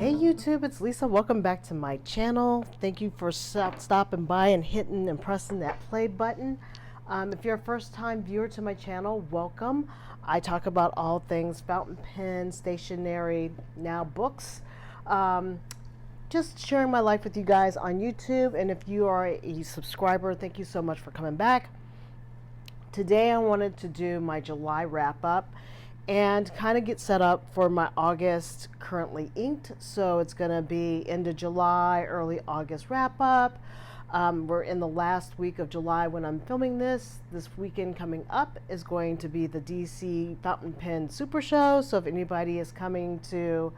Hey YouTube, it's Lisa. Welcome back to my channel. Thank you for stopping by and hitting and pressing that play button. If you're a first-time viewer to my channel, welcome. I talk about all things fountain pens, stationery, now books. Just sharing my life with you guys on YouTube. And if you are a subscriber, thank you so much for coming back. Today I wanted to do my July wrap-up and kind of get set up for my August currently inked. So it's going to be end of July, early August wrap up. We're in the last week of July when I'm filming this. This weekend coming up is going to be the DC Fountain Pen Super Show. So if anybody is coming to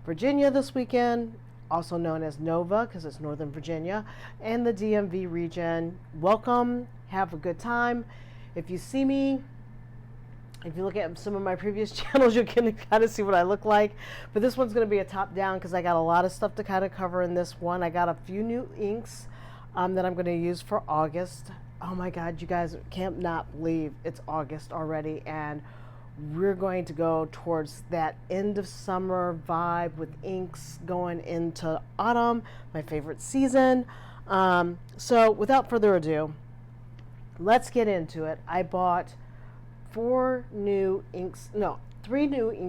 Virginia this weekend, also known as Nova because it's Northern Virginia, and the DMV region, welcome, have a good time. If you see me, if you look at some of my previous channels, you can kind of see what I look like. But this one's going to be a top down because I got a lot of stuff to kind of cover in this one. I got a few new inks that I'm going to use for August. Oh my God, you guys can't not believe it's August already. And we're going to go towards that end of summer vibe with inks going into autumn, my favorite season. So without further ado, let's get into it. I bought three new ink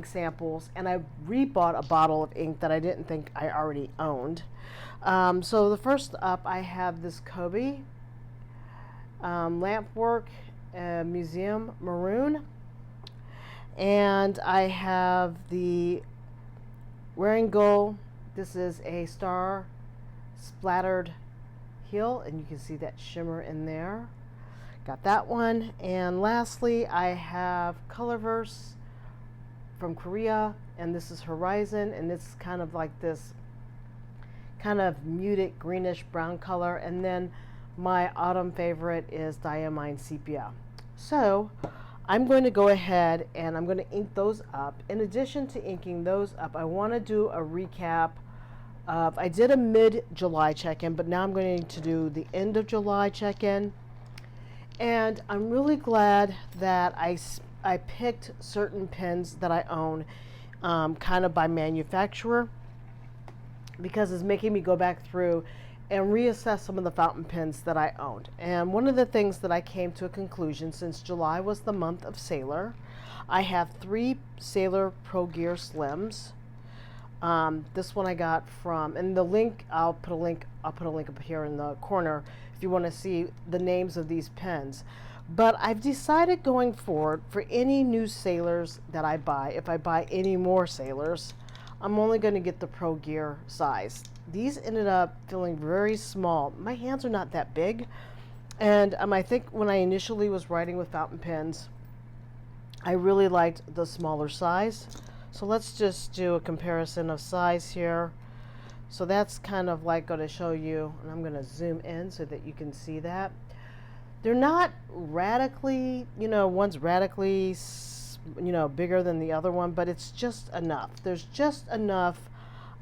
samples, and I rebought a bottle of ink that I didn't think I already owned. So the first up, I have this Kobo Lampwork Museum Maroon, and I have the Wearing Gold. This is a star splattered heel, and you can see that shimmer in there. Got that one. And lastly, I have Colorverse from Korea, and this is Horizon, and it's kind of like this kind of muted greenish brown color. And then my autumn favorite is Diamine Sepia. So I'm going to go ahead and I'm going to ink those up. In addition to inking those up, I want to do a recap of, I did a mid-July check-in, but now I'm going to do the end of July check-in. And I'm really glad that I picked certain pens that I own kind of by manufacturer, because it's making me go back through and reassess some of the fountain pens that I owned. And one of the things that I came to a conclusion, since July was the month of Sailor, I have 3 Sailor Pro Gear Slims. This one I got from, and the link, I'll put a link up here in the corner if you want to see the names of these pens. But I've decided going forward, for any new Sailors that I buy, if I buy any more Sailors, I'm only going to get the Pro Gear size. These ended up feeling very small. My hands are not that big, and I think when I initially was writing with fountain pens, I really liked the smaller size. So let's just do a comparison of size here. So that's kind of like going to show you, and I'm going to zoom in so that you can see that. They're not radically, one's radically, bigger than the other one, but it's just enough. There's just enough,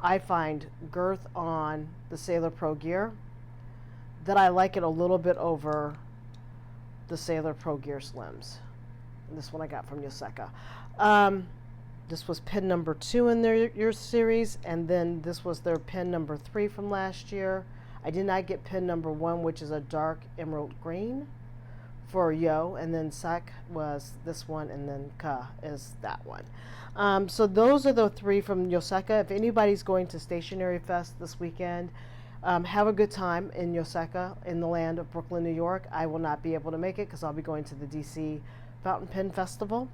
I find, girth on the Sailor Pro Gear that I like it a little bit over the Sailor Pro Gear Slims. And this one I got from Jounaler. This was pen number 2 in your series, and then this was their pen number 3 from last year. I did not get pen number 1, which is a dark emerald green for Yo, and then Sak was this one, and then Ka is that one. So those are the 3 from Jounaler. If anybody's going to Stationery Fest this weekend, have a good time in Jounaler, in the land of Brooklyn, New York. I will not be able to make it because I'll be going to the DC Fountain Pen Festival.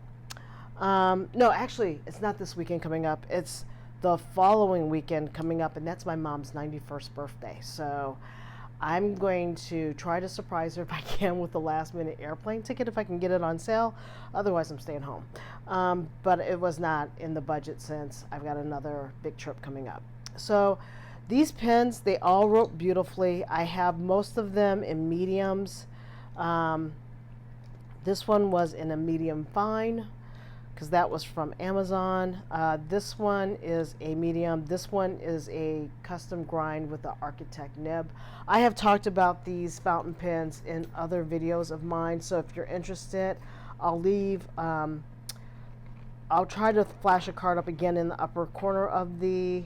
No, actually, it's not this weekend coming up. It's the following weekend coming up, and that's my mom's 91st birthday. So I'm going to try to surprise her if I can with the last-minute airplane ticket, if I can get it on sale. Otherwise, I'm staying home. But it was not in the budget since I've got another big trip coming up. So these pens, they all wrote beautifully. I have most of them in mediums. This one was in a medium fine, because that was from Amazon. This one is a medium. This one is a custom grind with the Architect nib. I have talked about these fountain pens in other videos of mine, so if you're interested, I'll leave I'll try to flash a card up again in the upper corner of the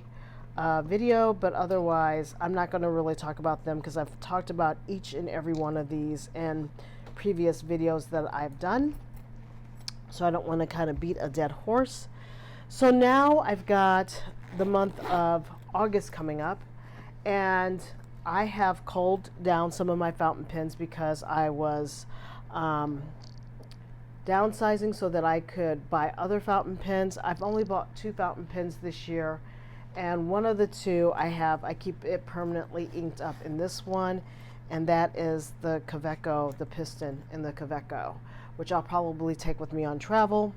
video, but otherwise I'm not going to really talk about them because I've talked about each and every one of these in previous videos that I've done. So I don't want to kind of beat a dead horse. So now I've got the month of August coming up, and I have culled down some of my fountain pens because I was downsizing so that I could buy other fountain pens. I've only bought 2 fountain pens this year, and one of the 2 I keep it permanently inked up in this one, and that is the Kaweco, the piston in the Kaweco, which I'll probably take with me on travel.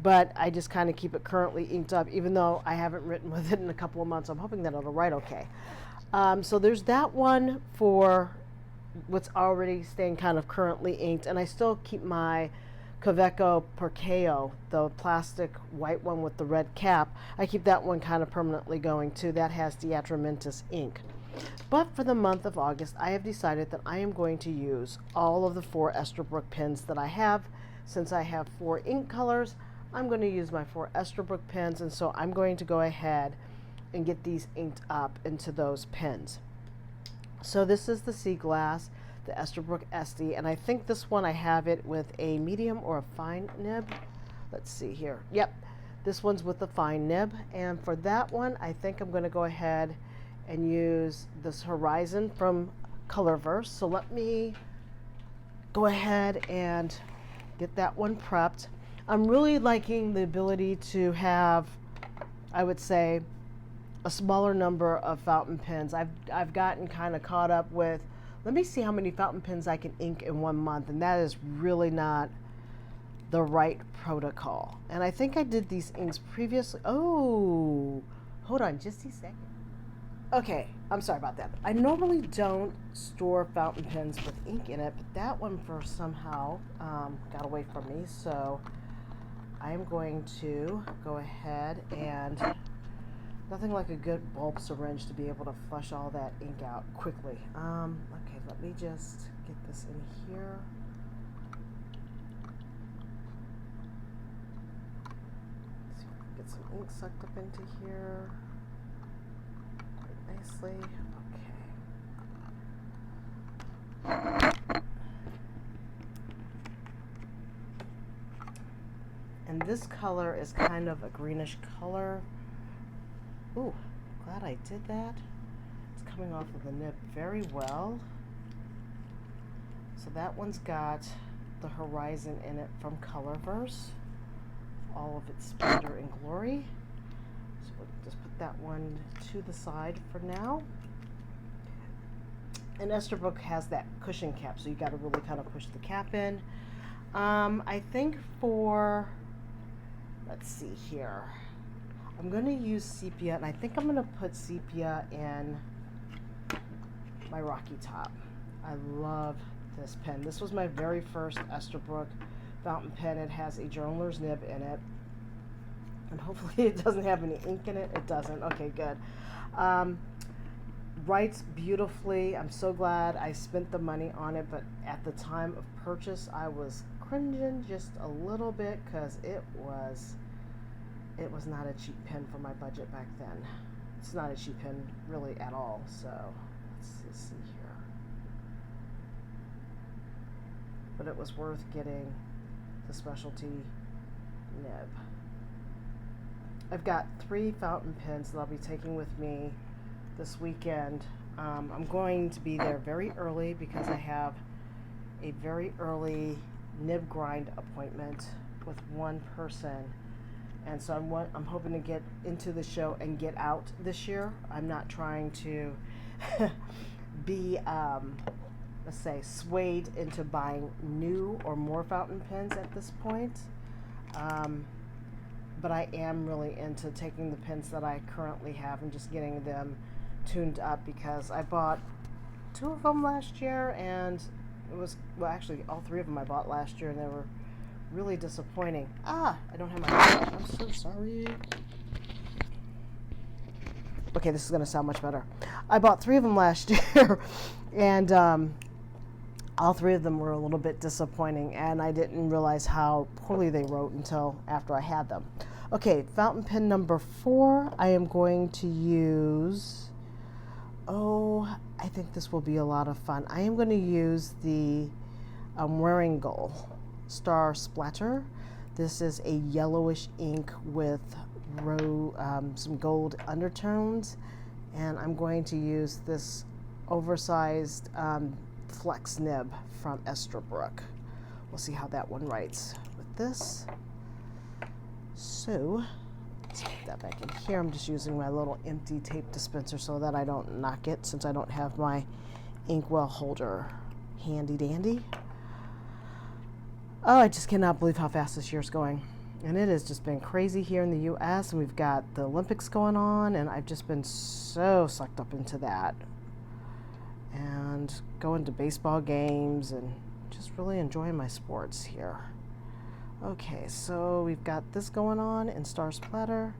But I just kind of keep it currently inked up, even though I haven't written with it in a couple of months. I'm hoping that it'll write okay. So there's that one for what's already staying kind of currently inked, and I still keep my Kaweco Perkeo, the plastic white one with the red cap. I keep that one kind of permanently going too. That has Diatramentis ink. But for the month of August, I have decided that I am going to use all of the 4 Esterbrook pens that I have. Since I have 4 ink colors, I'm going to use my 4 Esterbrook pens, and so I'm going to go ahead and get these inked up into those pens. So this is the Seaglass, the Esterbrook Esties, and I think this one I have it with a medium or a fine nib. Let's see here. Yep, this one's with the fine nib, and for that one I think I'm going to go ahead and use this Horizon from Colorverse. So let me go ahead and get that one prepped. I'm really liking the ability to have, I would say, a smaller number of fountain pens. I've gotten kind of caught up with, let me see how many fountain pens I can ink in 1 month, and that is really not the right protocol. And I think I did these inks previously. Oh, hold on just a second. Okay, I'm sorry about that. I normally don't store fountain pens with ink in it, but that one somehow got away from me, so I'm going to go ahead and, nothing like a good bulb syringe to be able to flush all that ink out quickly. Okay, let me just get this in here. Let's see if I can get some ink sucked up into here quite nicely. Okay. And this color is kind of a greenish color. Ooh, glad I did that. It's coming off of the nib very well. So that one's got the Horizon in it from Colorverse, all of its splendor and glory. So we'll just put that one to the side for now. And Esterbrook has that cushion cap, so you got to really kind of push the cap in. I think for, let's see here, I'm going to use sepia, and I think I'm going to put sepia in my Rocky Top. I love this pen. This was my very first Esterbrook fountain pen. It has a Jounaler's nib in it, and hopefully it doesn't have any ink in it. It doesn't. Okay, good. Writes beautifully. I'm so glad I spent the money on it, but at the time of purchase I was cringing just a little bit because it was not a cheap pen for my budget back then. It's not a cheap pen really at all. So let's see here. But it was worth getting the specialty nib. I've got 3 fountain pens that I'll be taking with me this weekend. I'm going to be there very early because I have a very early nib grind appointment with one person, and so I'm hoping to get into the show and get out this year. I'm not trying to be let's say swayed into buying new or more fountain pens at this point, but I am really into taking the pens that I currently have and just getting them tuned up, because I bought 2 of them last year, and it was, well, actually all 3 of them I bought last year, and they were really disappointing. I don't have my brush. I'm so sorry. Okay, this is going to sound much better. I bought 3 of them last year, and all 3 of them were a little bit disappointing, and I didn't realize how poorly they wrote until after I had them. Okay, fountain pen number 4, I am going to use, oh, I think this will be a lot of fun. I am going to use the Wrapup Star Splatter. This is a yellowish ink with some gold undertones, and I'm going to use this oversized flex nib from Esterbrook. We'll see how that one writes with this. So let's put that back in here. I'm just using my little empty tape dispenser so that I don't knock it, since I don't have my inkwell holder handy dandy. Oh, I just cannot believe how fast this year's going. And it has just been crazy here in the US, and we've got the Olympics going on, and I've just been so sucked up into that. And going to baseball games and just really enjoying my sports here. Okay, so we've got this going on in Star Splatter.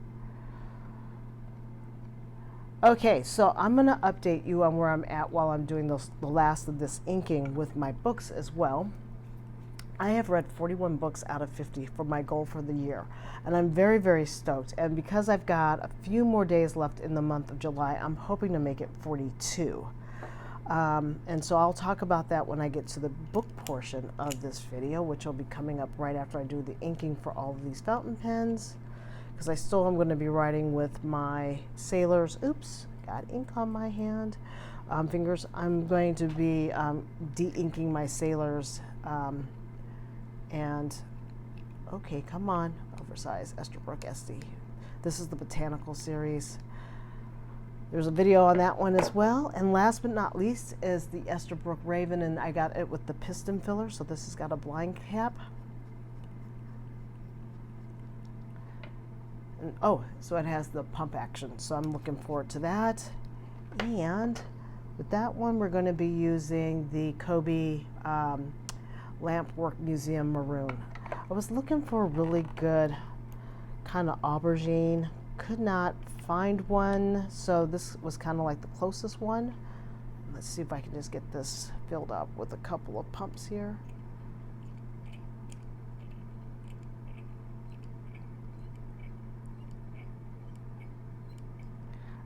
Okay, so I'm going to update you on where I'm at while I'm doing the last of this inking with my books as well. I have read 41 books out of 50 for my goal for the year, and I'm very, very stoked. And because I've got a few more days left in the month of July, I'm hoping to make it 42. And so I'll talk about that when I get to the book portion of this video, which will be coming up right after I do the inking for all of these fountain pens, because I still am going to be writing with my Sailors. Oops, got ink on my hand. Fingers. I'm going to be de-inking my Sailors. And okay, come on, Oversize Esterbrook Esties. This is the Botanical series. There's a video on that one as well. And last but not least is the Esterbrook Raven, and I got it with the piston filler, so this has got a blind cap. And, oh, so it has the pump action, so I'm looking forward to that. And with that one, we're going to be using the Kobo Lampwork Museum Maroon. I was looking for a really good kind of aubergine, could not find one, so this was kind of like the closest one. Let's see if I can just get this filled up with a couple of pumps here.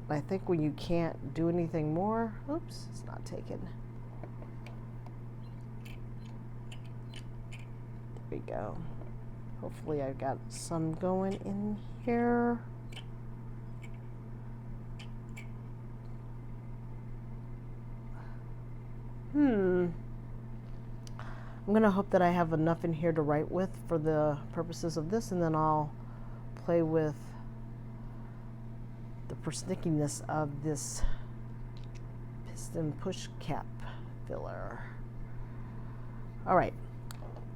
I think when you can't do anything more, oops, it's not taken. There we go. Hopefully I've got some going in here. I'm gonna hope that I have enough in here to write with for the purposes of this, and then I'll play with the persnickiness of this piston push cap filler. All right.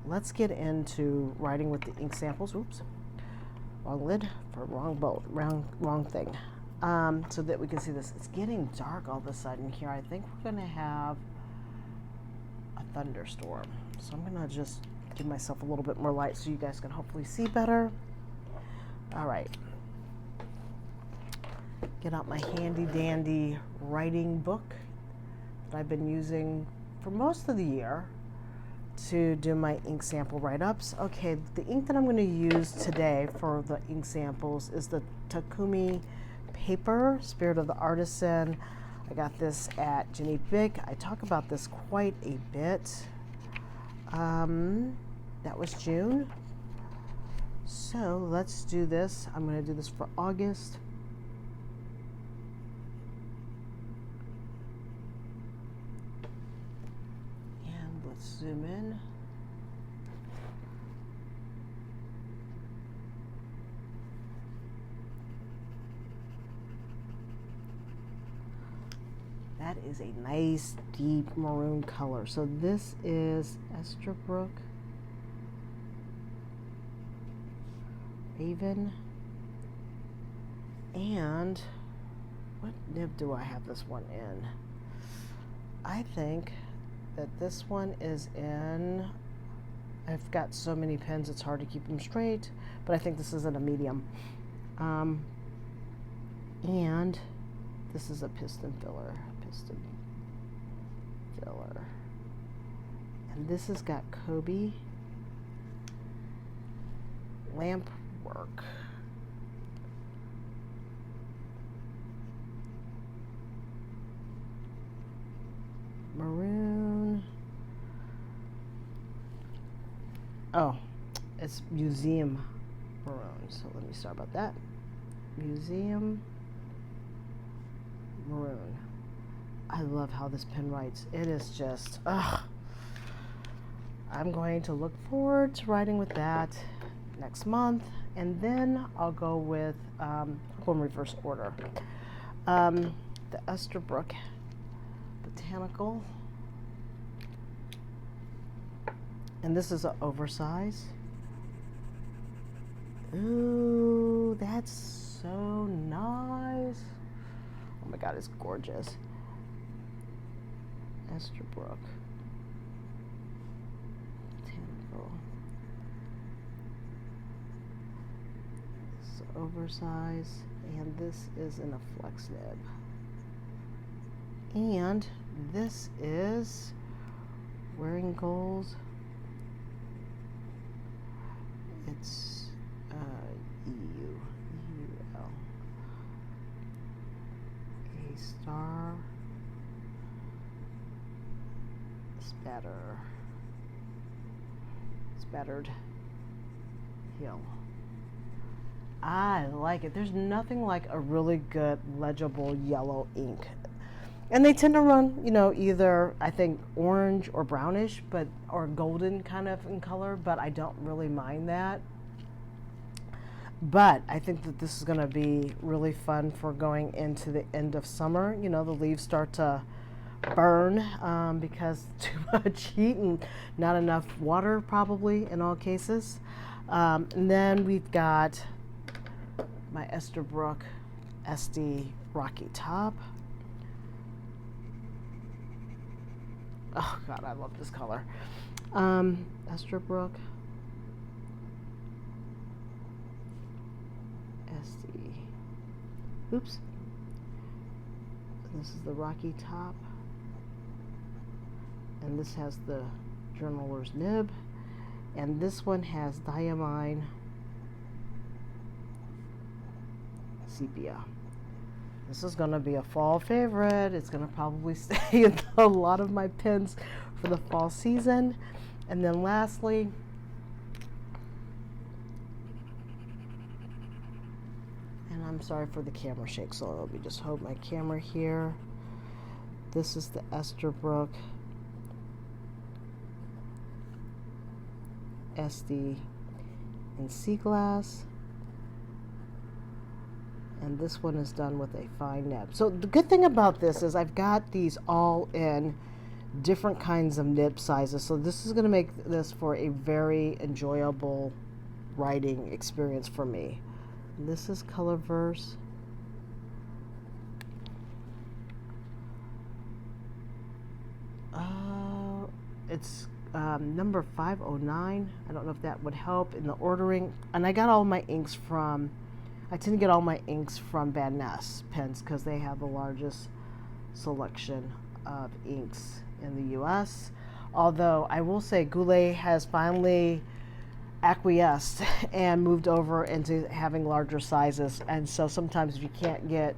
Let's get into writing with the ink samples. Oops, wrong lid for wrong bolt, wrong thing. So that we can see this. It's getting dark all of a sudden here. I think we're gonna have a thunderstorm. So I'm gonna just give myself a little bit more light so you guys can hopefully see better. All right. Get out my handy dandy writing book that I've been using for most of the year to do my ink sample write-ups. Okay, the ink that I'm going to use today for the ink samples is the Takumi paper, Spirit of the Artisan. I got this at Jenny Bick. I talk about this quite a bit. That was June. So let's do this. I'm going to do this for August. Zoom in. That is a nice deep maroon color. So this is Esterbrook Raven. And what nib do I have this one in? I think that this one is in, I've got so many pens it's hard to keep them straight, but I think this is in a medium. And this is a piston filler. And this has got Kobo Lampwork It's Museum Maroon. So let me start about that. Museum Maroon. I love how this pen writes. It is just, I'm going to look forward to writing with that next month. And then I'll go with, I'll go in reverse order. The Esterbrook Botanical. And this is an Oversize. Ooh, that's so nice. Oh my God, it's gorgeous. Esterbrook Botanical. This is Oversize, and this is in a flex nib. And this is Wearing Goals. It's EUL. A star spattered hill. I like it. There's nothing like a really good legible yellow ink. And they tend to run, you know, either I think orange or brownish, but or golden kind of in color, but I don't really mind that. But I think that this is going to be really fun for going into the end of summer. You know, the leaves start to burn because too much heat and not enough water probably in all cases. And then we've got my Esterbrook Esties Rocky Top. Oh God, I love this color. Esterbrook Esties. Oops. This is the Rocky Top. And this has the Jounaler's nib. And this one has Diamine Sepia. This is going to be a fall favorite. It's going to probably stay in a lot of my pens for the fall season. And then lastly, and I'm sorry for the camera shake, so let me just hold my camera here. This is the Esterbrook Esties in Seaglass. And this one is done with a fine nib. So the good thing about this is I've got these all in different kinds of nib sizes. So this is going to make this for a very enjoyable writing experience for me. And this is Colorverse. It's number 509. I don't know if that would help in the ordering. And I got all my inks from, I tend to get all my inks from Van Ness pens because they have the largest selection of inks in the US. Although I will say Goulet has finally acquiesced and moved over into having larger sizes. And so sometimes if you can't get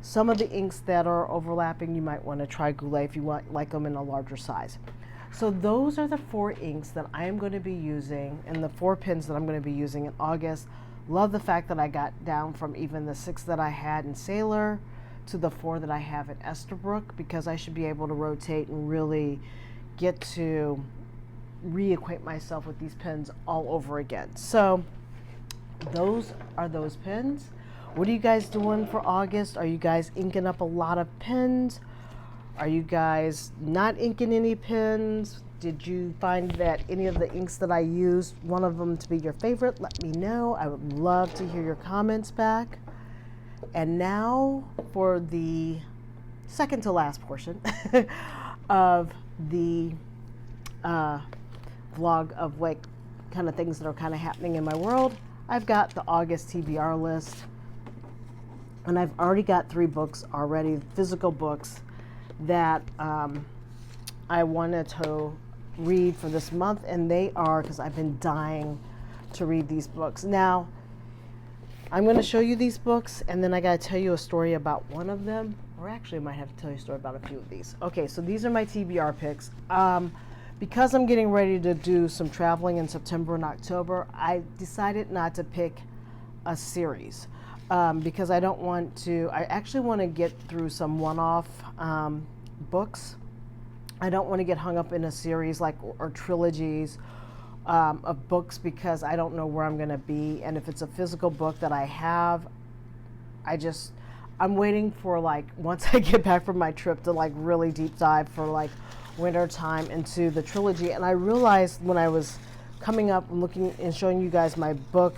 some of the inks that are overlapping, you might want to try Goulet if you like them in a larger size. So those are the 4 inks that I am going to be using and the 4 pens that I'm going to be using in August. Love the fact that I got down from even the 6 that I had in Sailor to the 4 that I have in Esterbrook, because I should be able to rotate and really get to reacquaint myself with these pens all over again. So those are those pens. What are you guys doing for August? Are you guys inking up a lot of pens? Are you guys not inking any pens? Did you find that any of the inks that I used, one of them to be your favorite? Let me know. I would love to hear your comments back. And now for the second to last portion of the vlog of like kind of things that are kind of happening in my world. I've got the August TBR list, and I've already got 3 books already, physical books that I wanted to read for this month, and they are, because I've been dying to read these books. Now, I'm going to show you these books, and then I got to tell you a story about one of them, or actually I might have to tell you a story about a few of these. Okay, so these are my TBR picks. because I'm getting ready to do some traveling in September and October, I decided not to pick a series because I don't want to. I actually want to get through some one-off books. I don't want to get hung up in a series like or trilogies of books because I don't know where I'm going to be. And if it's a physical book that I have, I'm waiting for like once I get back from my trip to like really deep dive for like winter time into the trilogy. And I realized when I was coming up and looking and showing you guys my book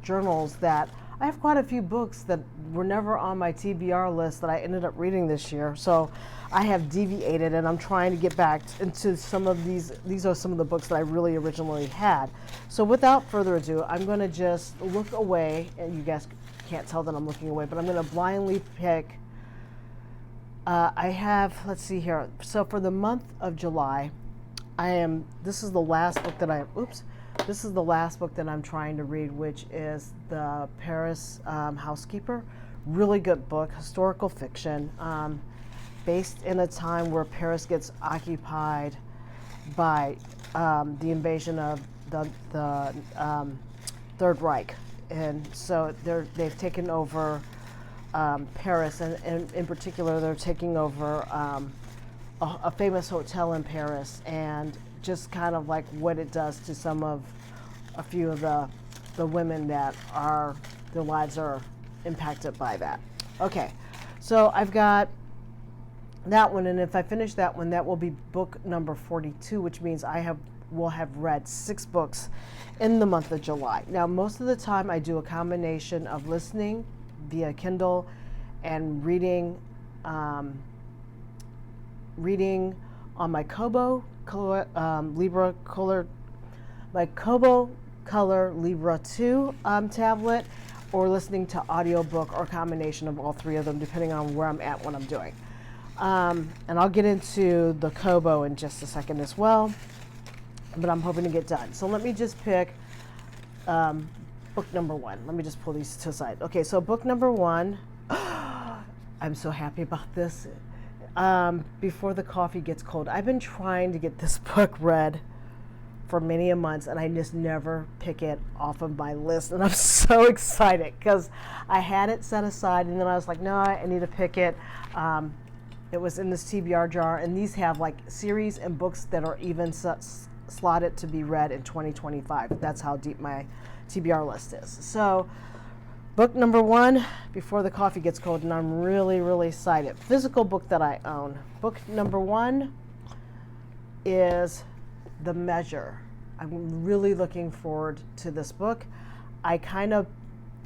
journals that I have quite a few books that were never on my TBR list that I ended up reading this year. So I have deviated and I'm trying to get back into some of these. These are some of the books that I really originally had. So without further ado, I'm going to just look away, and you guys can't tell that I'm looking away, but I'm going to blindly pick. I have, let's see here. So for the month of July, this is the last book that this is the last book that I'm trying to read, which is The Paris Housekeeper. Really good book, historical fiction, based in a time where Paris gets occupied by the invasion of the Third Reich. And so they've taken over Paris, and in particular, they're taking over a famous hotel in Paris, and just kind of like what it does to a few of the women that their lives are impacted by that. Okay, so I've got that one, and if I finish that one, that will be book number 42, which means will have read 6 books in the month of July. Now, most of the time I do a combination of listening via Kindle and reading on my Kobo Color Libra2 tablet, or listening to audiobook, or a combination of all 3 of them, depending on where I'm at, what I'm doing. And I'll get into the Kobo in just a second as well, but I'm hoping to get done. So let me just pick book number 1. Let me just pull these to the side. Okay, so book number 1, I'm so happy about this. Before the Coffee Gets Cold. I've been trying to get this book read for many months, and I just never pick it off of my list, and I'm so excited because I had it set aside, and then I was like, no, I need to pick it. It was in this TBR jar, and these have like series and books that are even slotted to be read in 2025. That's how deep my TBR list is. So book number 1, Before the Coffee Gets Cold, and I'm really, really excited. Physical book that I own. Book number 1 is The Measure. I'm really looking forward to this book. I kind of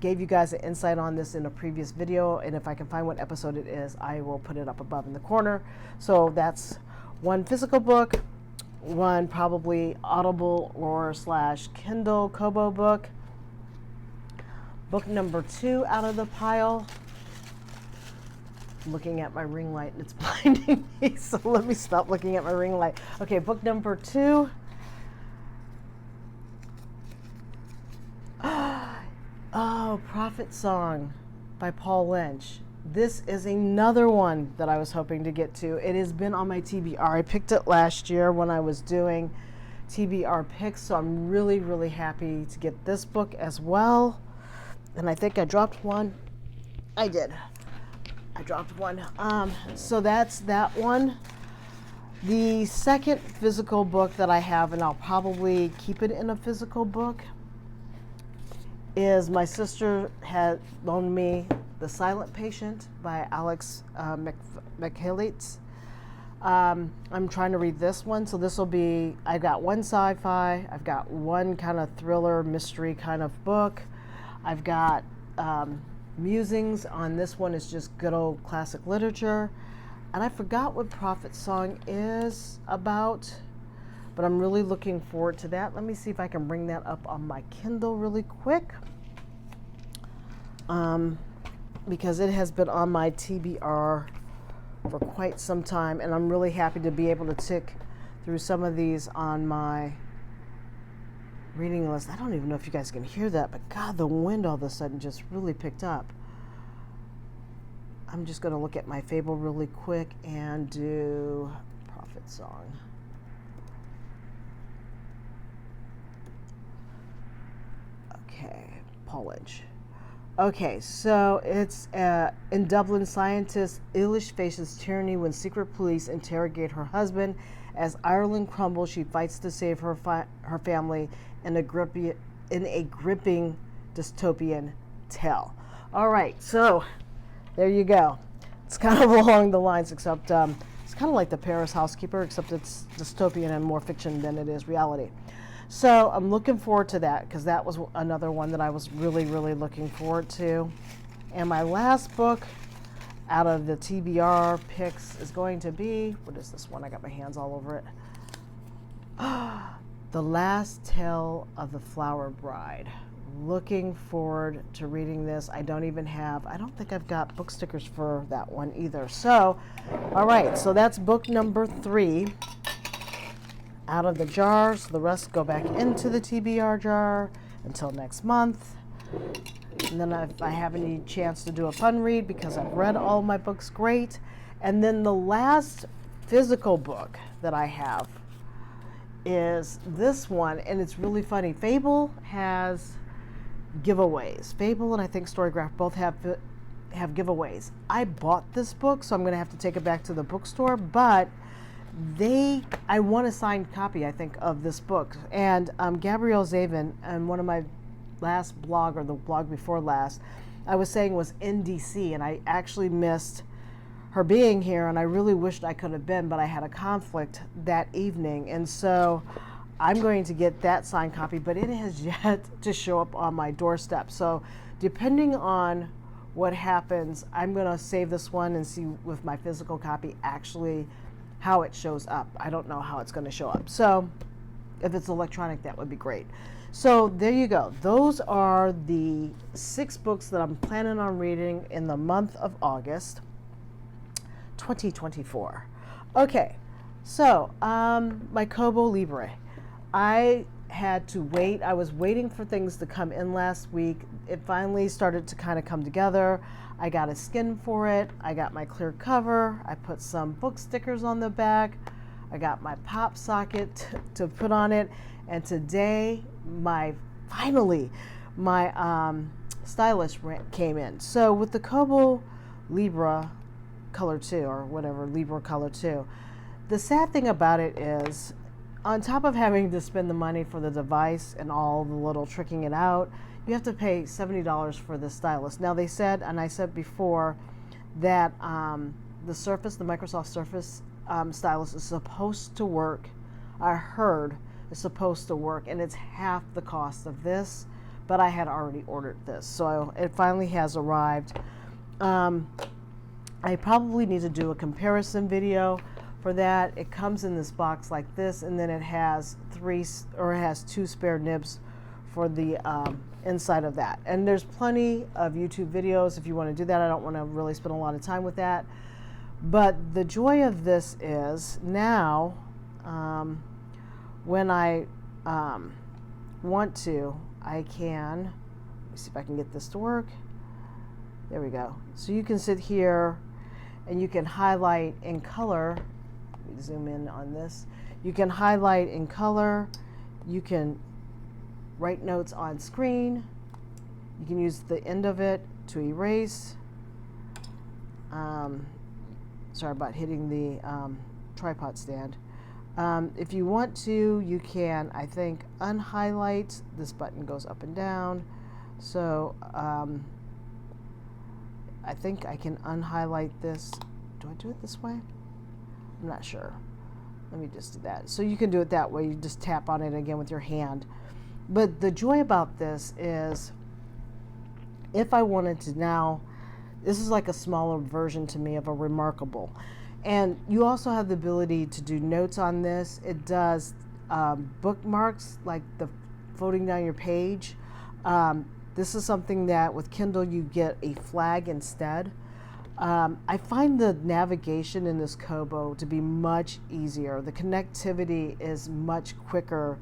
gave you guys an insight on this in a previous video, and if I can find what episode it is, I will put it up above in the corner. So that's 1 physical book, 1 probably Audible or / Kindle Kobo book. Book number 2 out of the pile. I'm looking at my ring light and it's blinding me, so let me stop looking at my ring light. Okay, book number 2. Oh, Prophet Song by Paul Lynch. This is another one that I was hoping to get to. It has been on my TBR. I picked it last year when I was doing TBR picks, so I'm really, really happy to get this book as well. And I think I dropped one. I did. I dropped one. So that's that one. The second physical book that I have, and I'll probably keep it in a physical book, is my sister had loaned me The Silent Patient by Alex McHillitz. I'm trying to read this one, so this will be, I've got 1 sci-fi, I've got 1 kind of thriller mystery kind of book. I've got musings on this one. Is just good old classic literature. And I forgot what Prophet Song is about, but I'm really looking forward to that. Let me see if I can bring that up on my Kindle really quick, because it has been on my TBR for quite some time, and I'm really happy to be able to tick through some of these on my reading list. I don't even know if you guys can hear that, but God, the wind all of a sudden just really picked up. I'm just going to look at my Fable really quick and do Prophet Song. Okay, Polish. Okay, so it's in Dublin, scientist Eilish faces tyranny when secret police interrogate her husband. As Ireland crumbles, she fights to save her family in a gripping dystopian tale. All right, so there you go. It's kind of along the lines, except it's kind of like The Paris Housekeeper, except it's dystopian and more fiction than it is reality. So I'm looking forward to that, because that was another one that I was really, really looking forward to. And my last book out of the TBR picks is going to be, what is this one? I got my hands all over it. The Last Tale of the Flower Bride. Looking forward to reading this. I don't think I've got book stickers for that one either. So, all right, so that's book number 3 out of the jar. So the rest go back into the TBR jar until next month. And then if I have any chance to do a fun read, because I've read all my books, great. And then the last physical book that I have is this one, and it's really funny. Fable has giveaways. Fable and I think Storygraph both have giveaways. I bought this book, so I'm going to have to take it back to the bookstore, but I want a signed copy, I think, of this book. And Gabrielle Zavin, and one of my last blog, or the blog before last, I was saying was in DC, and I actually missed her being here, and I really wished I could have been, but I had a conflict that evening, and so I'm going to get that signed copy, but it has yet to show up on my doorstep. So depending on what happens, I'm going to save this one and see with my physical copy actually how it shows up. I don't know how it's going to show up. So if it's electronic, that would be great. So there you go. Those are the 6 books that I'm planning on reading in the month of August 2024. Okay, so my Kobo Libre. I had to wait. I was waiting for things to come in last week. It finally started to kind of come together. I got a skin for it. I got my clear cover. I put some book stickers on the back. I got my pop socket to put on it. And today, finally, my stylus came in. So with the Kobo Libra Color 2, or whatever, Libra Color 2, the sad thing about it is, on top of having to spend the money for the device and all the little tricking it out, you have to pay $70 for the stylus. Now they said, and I said before, that the Surface, the Microsoft Surface stylus is supposed to work. I heard it's supposed to work, and it's half the cost of this, but I had already ordered this, so it finally has arrived. I probably need to do a comparison video for that. It comes in this box like this, and then it has 2 spare nibs for the inside of that. And there's plenty of YouTube videos if you want to do that. I don't want to really spend a lot of time with that. But the joy of this is now, when I want to, I can, let me see if I can get this to work. There we go. So you can sit here and you can highlight in color. Let me zoom in on this. You can highlight in color. You can write notes on screen. You can use the end of it to erase. Sorry about hitting the tripod stand. If you want to, you can, I think, unhighlight. This button goes up and down. So I think I can unhighlight this. Do I do it this way? I'm not sure. Let me just do that. So you can do it that way. You just tap on it again with your hand. But the joy about this is, if I wanted to now, this is like a smaller version to me of a Remarkable. And you also have the ability to do notes on this. It does bookmarks, like the folding down your page. This is something that with Kindle you get a flag instead. I find the navigation in this Kobo to be much easier. The connectivity is much quicker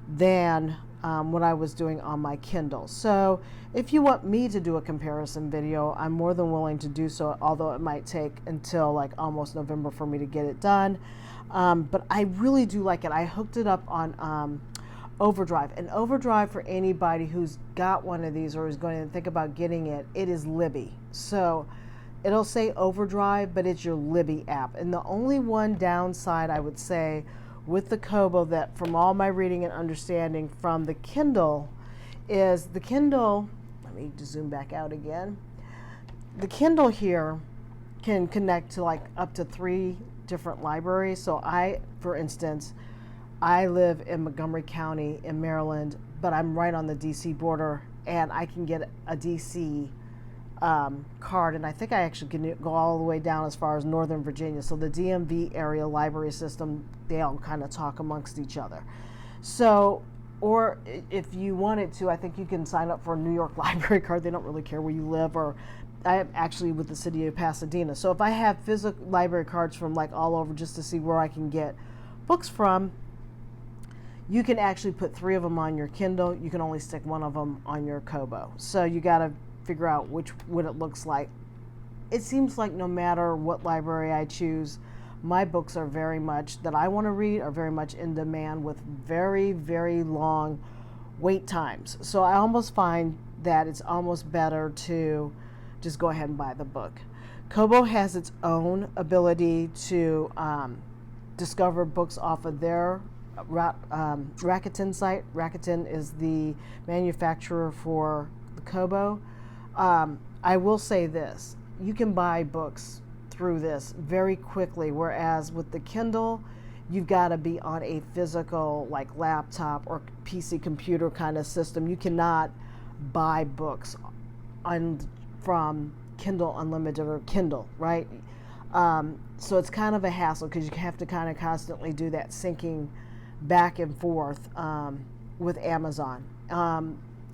than what I was doing on my Kindle. So if you want me to do a comparison video, I'm more than willing to do so, although it might take until like almost November for me to get it done. But I really do like it. I hooked it up on Overdrive. And Overdrive, for anybody who's got one of these or is going to think about getting it, it is Libby. So it'll say Overdrive, but it's your Libby app. And the only one downside I would say with the Kobo, that from all my reading and understanding from the Kindle, is the Kindle, let me just zoom back out again. The Kindle here can connect to like up to 3 different libraries. So for instance, I live in Montgomery County in Maryland, but I'm right on the DC border, and I can get a DC card, and I think I actually can go all the way down as far as Northern Virginia. So the DMV area library system, they all kind of talk amongst each other. So, or if you wanted to, I think you can sign up for a New York library card. They don't really care where you live, or I am actually with the city of Pasadena. So if I have physical library cards from like all over just to see where I can get books from, you can actually put 3 of them on your Kindle. You can only stick 1 of them on your Kobo. So you got to figure out what it looks like. It seems like no matter what library I choose, my books are very much, that I want to read, are very much in demand with very, very long wait times. So I almost find that it's almost better to just go ahead and buy the book. Kobo has its own ability to discover books off of their Rakuten site. Rakuten is the manufacturer for the Kobo. I will say this, you can buy books through this very quickly, whereas with the Kindle, you've got to be on a physical like laptop or PC computer kind of system. You cannot buy books from Kindle Unlimited or Kindle, right? So it's kind of a hassle because you have to kind of constantly do that syncing back and forth with Amazon.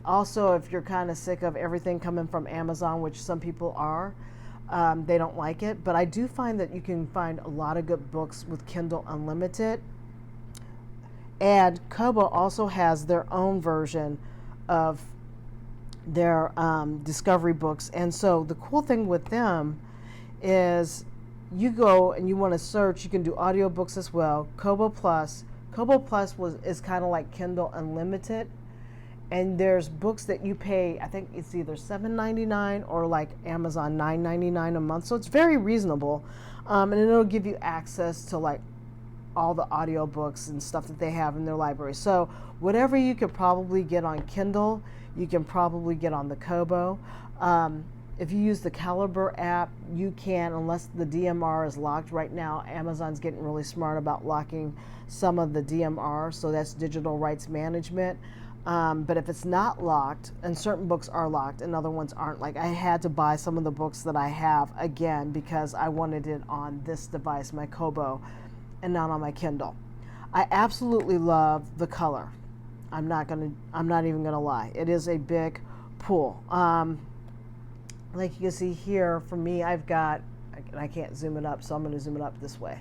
Also, if you're kind of sick of everything coming from Amazon, which some people are, they don't like it. But I do find that you can find a lot of good books with Kindle Unlimited. And Kobo also has their own version of their discovery books. And so the cool thing with them is you go and you want to search, you can do audiobooks as well. Kobo Plus is kind of like Kindle Unlimited, and there's books that you pay, I think it's either $7.99 or like Amazon $9.99 a month, so it's very reasonable, and it'll give you access to like all the audiobooks and stuff that they have in their library. So whatever you could probably get on Kindle, you can probably get on the Kobo. If you use the Caliber app, you can, unless the DMR is locked. Right now, Amazon's getting really smart about locking some of the DMR, so that's digital rights management. But if it's not locked, and certain books are locked and other ones aren't, like I had to buy some of the books that I have again because I wanted it on this device, my Kobo, and not on my Kindle. I absolutely love the color. I'm not even gonna lie. It is a big pull. Like you can see here, for me, I've got, and I can't zoom it up, so I'm going to zoom it up this way.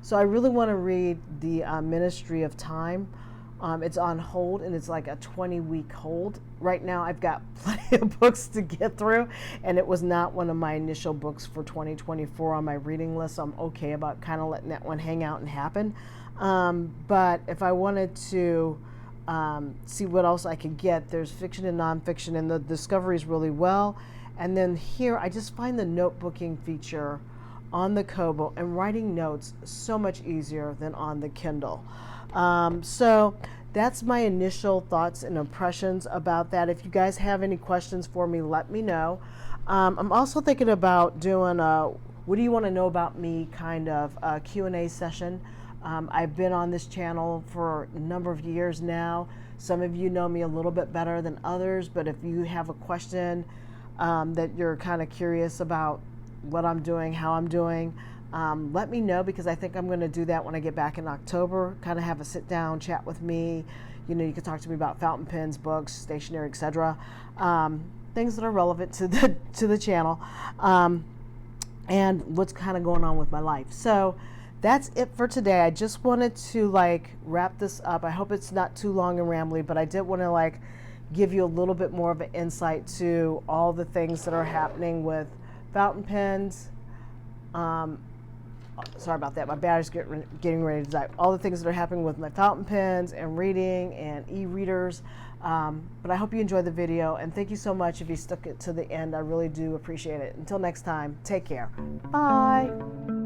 So I really want to read the Ministry of Time. It's on hold, and it's like a 20-week hold. Right now, I've got plenty of books to get through, and it was not one of my initial books for 2024 on my reading list, so I'm okay about kind of letting that one hang out and happen. But if I wanted to see what else I could get, there's fiction and nonfiction, and the discoveries really well. And then here, I just find the notebooking feature on the Kobo and writing notes so much easier than on the Kindle. So that's my initial thoughts and impressions about that. If you guys have any questions for me, let me know. I'm also thinking about doing a what do you want to know about me kind of Q&A session. I've been on this channel for a number of years now. Some of you know me a little bit better than others, but if you have a question that you're kind of curious about what I'm doing, how I'm doing, let me know, because I think I'm going to do that when I get back in October, kind of have a sit down chat with me. You know, you can talk to me about fountain pens, books, stationery, etc. Things that are relevant to the channel, and what's kind of going on with my life. So that's it for today. I just wanted to like wrap this up. I hope it's not too long and rambly, but I did want to like give you a little bit more of an insight to all the things that are happening with fountain pens, sorry about that, my battery's getting ready to die. All the things that are happening with my fountain pens and reading and e-readers. But I hope you enjoyed the video, and thank you so much if you stuck it to the end. I really do appreciate it. Until next time, take care. Bye.